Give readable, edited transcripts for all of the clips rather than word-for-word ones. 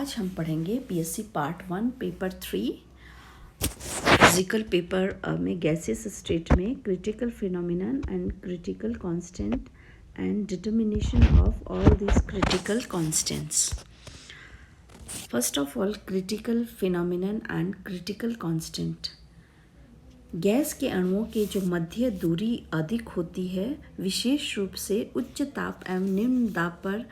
आज हम पढ़ेंगे PSC part 1 paper 3 physical paper में गैसेस स्टेट में critical phenomenon and critical constant and determination of all this critical constants. First of all critical phenomenon and critical constant. Gas के अणुओं के जो मध्य दूरी अधिक होती है, विशेष रूप से उच्च ताप एवं निम्न दाब पर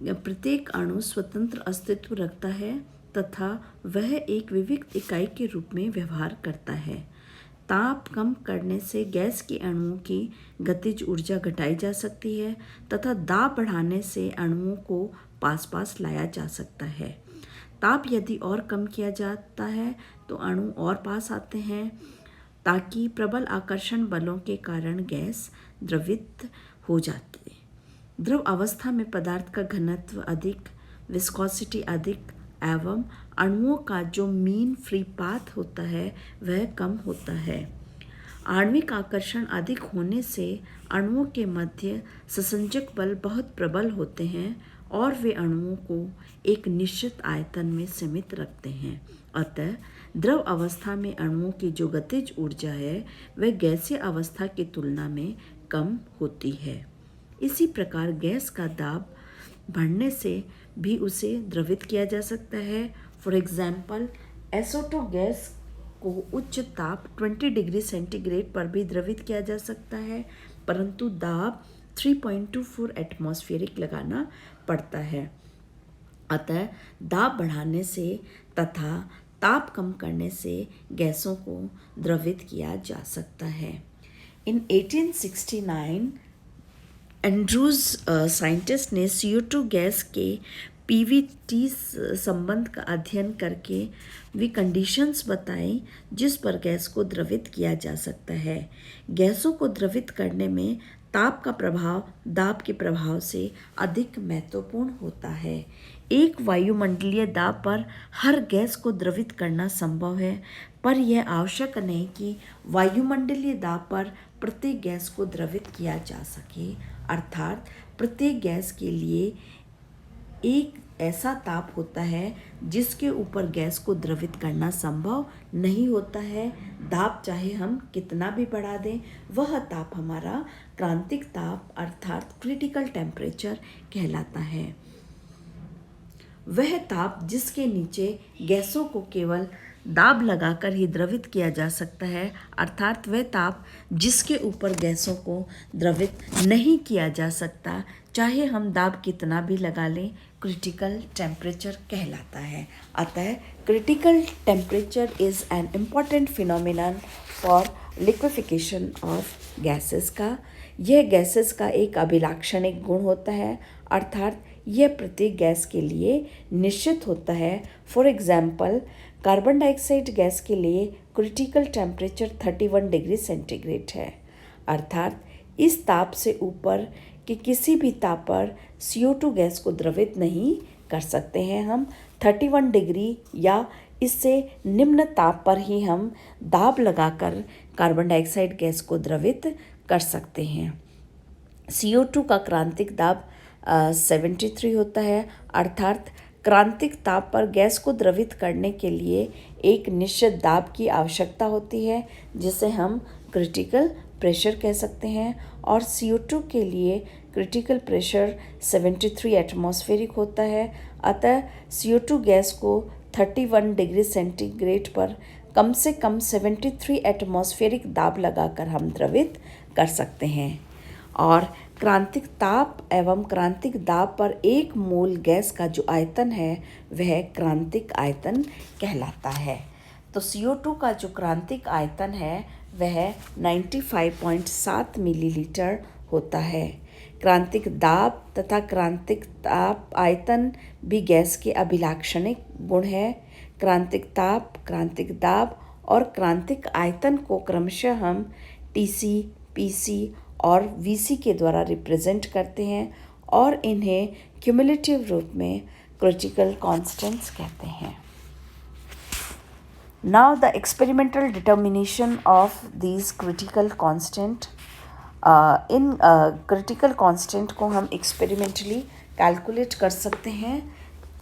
प्रत्येक अणु स्वतंत्र अस्तित्व रखता है तथा वह एक विविक्त इकाई के रूप में व्यवहार करता है। ताप कम करने से गैस के अणुओं की गतिज ऊर्जा घटाई जा सकती है तथा दाब बढ़ाने से अणुओं को पास पास लाया जा सकता है। ताप यदि और कम किया जाता है तो अणु और पास आते हैं ताकि प्रबल आकर्षण बलों के कारण गैस द्रवित हो जाती है। द्रव अवस्था में पदार्थ का घनत्व अधिक, विस्कोसिटी अधिक एवं अणुओं का जो मीन फ्री पाथ होता है वह कम होता है। आणविक आकर्षण अधिक होने से अणुओं के मध्य संसंजक बल बहुत प्रबल होते हैं और वे अणुओं को एक निश्चित आयतन में सीमित रखते हैं। अतः द्रव अवस्था में अणुओं की जो गतिज ऊर्जा है वह गैसीय अवस्था की तुलना में कम होती है। इसी प्रकार गैस का दाब बढ़ने से भी उसे द्रवित किया जा सकता है। फॉर एग्जाम्पल, SO2 गैस को उच्च ताप 20 डिग्री सेंटीग्रेड पर भी द्रवित किया जा सकता है, परंतु दाब 3.24 एटमॉस्फेरिक लगाना पड़ता है। अतः दाब बढ़ाने से तथा ताप कम करने से गैसों को द्रवित किया जा सकता है। इन 1869 एंड्रूज साइंटिस्ट ने CO2 गैस के PVT संबंध का अध्ययन करके वे कंडीशंस बताई जिस पर गैस को द्रवित किया जा सकता है। गैसों को द्रवित करने में ताप का प्रभाव दाब के प्रभाव से अधिक महत्वपूर्ण होता है। एक वायुमंडलीय दाब पर हर गैस को द्रवित करना संभव है, पर यह आवश्यक नहीं कि वायुमंडलीय दाब पर प्रत्येक गैस को द्रवित किया जा सके। अर्थात प्रत्येक गैस के लिए एक ऐसा ताप होता है जिसके ऊपर गैस को द्रवित करना संभव नहीं होता है। दाब चाहे हम कितना भी बढ़ा दें, वह ताप हमारा क्रांतिक ताप अर्थात क्रिटिकल टेम्परेचर कहलाता है। वह ताप जिसके नीचे गैसों को केवल दाब लगाकर ही द्रवित किया जा सकता है, अर्थात वह ताप जिसके ऊपर गैसों को द्रवित नहीं किया जा सकता, चाहे हम दाब कितना भी लगा लें, क्रिटिकल टेम्परेचर कहलाता है। अतः critical temperature is an important phenomenon for liquefaction of gases का। यह गैसेस का एक अभिलाक्षणिक गुण होता है, अर्थात यह प्रत्येक गैस के लिए निश्चित होता है। For example, carbon dioxide gas के लिए क्रिटिकल टेम्परेचर 31 डिग्री सेंटीग्रेड है, अर्थात इस ताप से ऊपर के किसी भी ताप पर CO2 गैस को द्रवित नहीं कर सकते हैं। हम 31 डिग्री या इससे निम्न ताप पर ही हम दाब लगाकर कार्बन डाइऑक्साइड गैस को द्रवित कर सकते हैं। CO2 का क्रांतिक दाब 73 होता है, अर्थात क्रांतिक ताप पर गैस को द्रवित करने के लिए एक निश्चित दाब की आवश्यकता होती है जिसे हम क्रिटिकल प्रेशर कह सकते हैं, और CO2 के लिए क्रिटिकल प्रेशर 73 एटमॉस्फेरिक होता है। अतः CO2 गैस को 31 डिग्री सेंटीग्रेड पर कम से कम 73 एटमॉस्फेरिक दाब लगाकर हम द्रवित कर सकते हैं, और क्रांतिक ताप एवं क्रांतिक दाब पर एक मोल गैस का जो आयतन है वह क्रांतिक आयतन कहलाता है। तो CO2 का जो क्रांतिक आयतन है वह 95.7 मिलीलीटर होता है। क्रांतिक दाब तथा क्रांतिक ताप आयतन भी गैस के अभिलाक्षणिक गुण है। क्रांतिक ताप, क्रांतिक दाब और क्रांतिक आयतन को क्रमशः हम TC, PC और VC के द्वारा रिप्रेजेंट करते हैं और इन्हें क्यूमुलेटिव रूप में क्रिटिकल कांस्टेंट्स कहते हैं। Now the experimental determination of these critical constant. In critical constant को हम एक्सपेरिमेंटली कैलकुलेट कर सकते हैं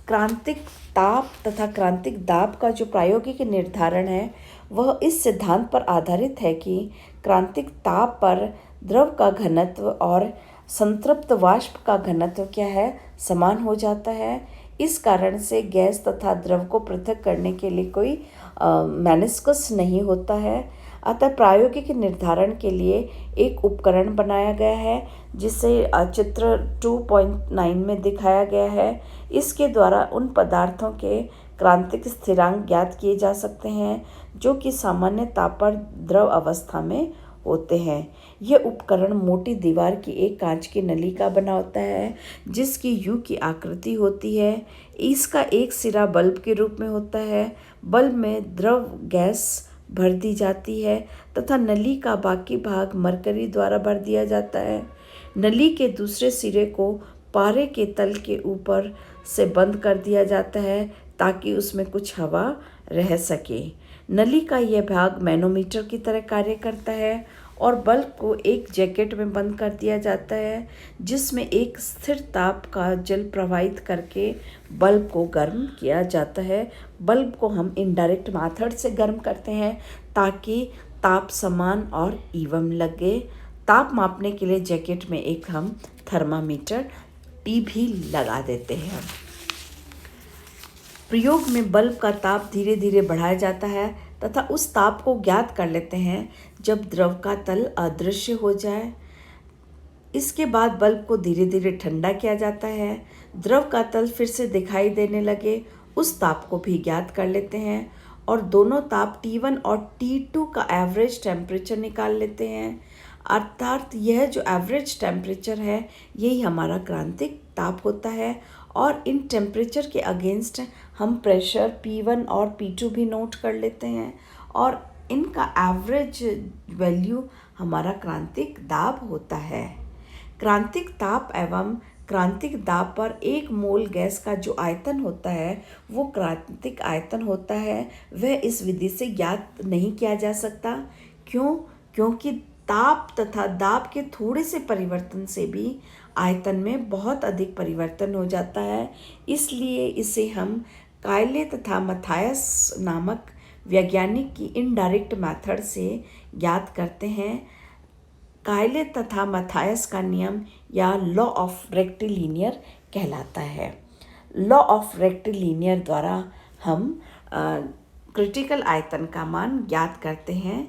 क्रांतिक ताप तथा क्रांतिक दाब का जो प्रायोगिक निर्धारण है वह इस सिद्धांत पर आधारित है कि क्रांतिक ताप पर द्रव का घनत्व और संतृप्त वाष्प का घनत्व क्या है, समान हो जाता है। इस कारण से गैस तथा द्रव को पृथक करने के लिए कोई मेनिस्कस नहीं होता है। अतः प्रायोगिक निर्धारण के लिए एक उपकरण बनाया गया है जिसे चित्र 2.9 में दिखाया गया है। इसके द्वारा उन पदार्थों के क्रांतिक स्थिरांक ज्ञात किए जा सकते हैं जो कि सामान्य ताप पर द्रव अवस्था में होते हैं। यह उपकरण मोटी दीवार की एक कांच की नली का बना होता है जिसकी यू की आकृति होती है। इसका एक सिरा बल्ब के रूप में होता है। बल्ब में द्रव गैस भर दी जाती है तथा नली का बाकी भाग मरकरी द्वारा भर दिया जाता है। नली के दूसरे सिरे को पारे के तल के ऊपर से बंद कर दिया जाता है ताकि उसमें कुछ हवा रह सके। नली का यह भाग मैनोमीटर की तरह कार्य करता है और बल्ब को एक जैकेट में बंद कर दिया जाता है जिसमें एक स्थिर ताप का जल प्रवाहित करके बल्ब को गर्म किया जाता है। बल्ब को हम इनडायरेक्ट मेथड से गर्म करते हैं ताकि ताप समान और इवन लगे। ताप मापने के लिए जैकेट में एक हम थर्मामीटर टी भी लगा देते हैं। प्रयोग में बल्ब का ताप धीरे धीरे बढ़ाया जाता है तथा उस ताप को ज्ञात कर लेते हैं जब द्रव का तल अदृश्य हो जाए। इसके बाद बल्ब को धीरे धीरे ठंडा किया जाता है। द्रव का तल फिर से दिखाई देने लगे उस ताप को भी ज्ञात कर लेते हैं और दोनों ताप T1 और T2 का एवरेज टेम्परेचर निकाल लेते हैं। अर्थात यह जो एवरेज टेम्परेचर है यही हमारा क्रांतिक ताप होता है और इन टेम्परेचर के अगेंस्ट हम प्रेशर P1 और P2 भी नोट कर लेते हैं और इनका एवरेज वैल्यू हमारा क्रांतिक दाब होता है। क्रांतिक ताप एवं क्रांतिक दाब पर एक मोल गैस का जो आयतन होता है वो क्रांतिक आयतन होता है। वह इस विधि से ज्ञात नहीं किया जा सकता। क्यों? क्योंकि ताप तथा दाब के थोड़े से परिवर्तन से भी आयतन में बहुत अधिक परिवर्तन हो जाता है। इसलिए इसे हम कायले तथा मथायस नामक वैज्ञानिक की इनडायरेक्ट मेथड से ज्ञात करते हैं। कायले तथा मथायस का नियम या लॉ ऑफ रेक्टिलिनियर कहलाता है। लॉ ऑफ रेक्टिलिनियर द्वारा हम क्रिटिकल आयतन का मान ज्ञात करते हैं।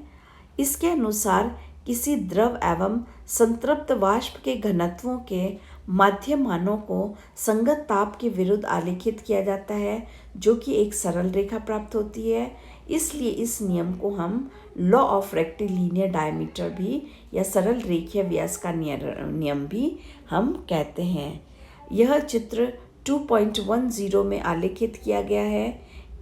इसके अनुसार किसी द्रव एवं संतृप्त वाष्प के घनत्वों के माध्य मानों को संगत ताप के विरुद्ध आलेखित किया जाता है जो कि एक सरल रेखा प्राप्त होती है। इसलिए इस नियम को हम लॉ ऑफ रेक्टिलिनियर डायमीटर भी या सरल रेखीय व्यास का नियम भी हम कहते हैं। यह चित्र 2.10 में आलेखित किया गया है।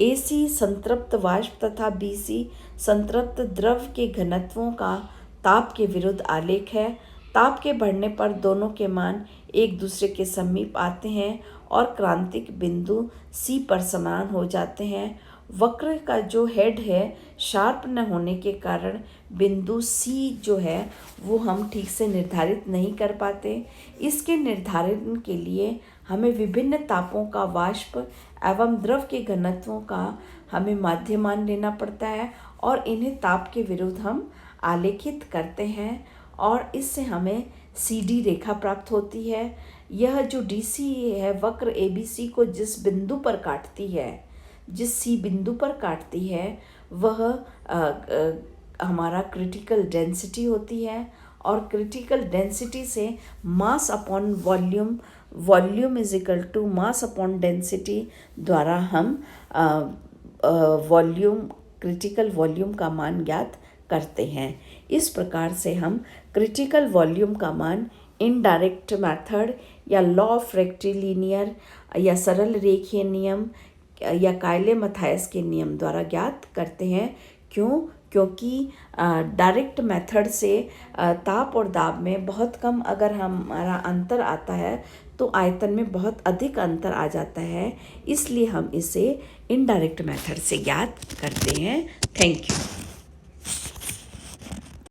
AC संतृप्त वाष्प तथा BC संतृप्त द्रव के घनत्वों का ताप के विरुद्ध आलेख है। ताप के बढ़ने पर दोनों के मान एक दूसरे के समीप आते हैं और क्रांतिक बिंदु C पर समान हो जाते हैं। वक्र का जो हेड है शार्प न होने के कारण बिंदु C जो है वो हम ठीक से निर्धारित नहीं कर पाते। इसके निर्धारण के लिए हमें विभिन्न तापों का वाष्प एवं द्रव के घनत्वों का हमें माध्य मान लेना पड़ता है और इन्हें ताप के विरुद्ध हम आलेखित करते हैं और इससे हमें CD रेखा प्राप्त होती है। यह जो DC है वक्र ABC को जिस बिंदु पर काटती है, जिस C बिंदु पर काटती है वह हमारा क्रिटिकल डेंसिटी होती है और क्रिटिकल डेंसिटी से mass upon volume, volume is equal to mass upon density द्वारा हम वॉल्यूम, क्रिटिकल वॉल्यूम का मान ज्ञात करते हैं। इस प्रकार से हम क्रिटिकल वॉल्यूम का मान इनडायरेक्ट मेथड या लॉ ऑफ रेक्टिलिनियर या सरल रेखीय नियम या कायले मथायस के नियम द्वारा ज्ञात करते हैं। क्यों? क्योंकि डायरेक्ट मेथड से ताप और दाब में बहुत कम अगर हमारा अंतर आता है तो आयतन में बहुत अधिक अंतर आ जाता है, इसलिए हम इसे इनडायरेक्ट मेथड से ज्ञात करते हैं। Thank you.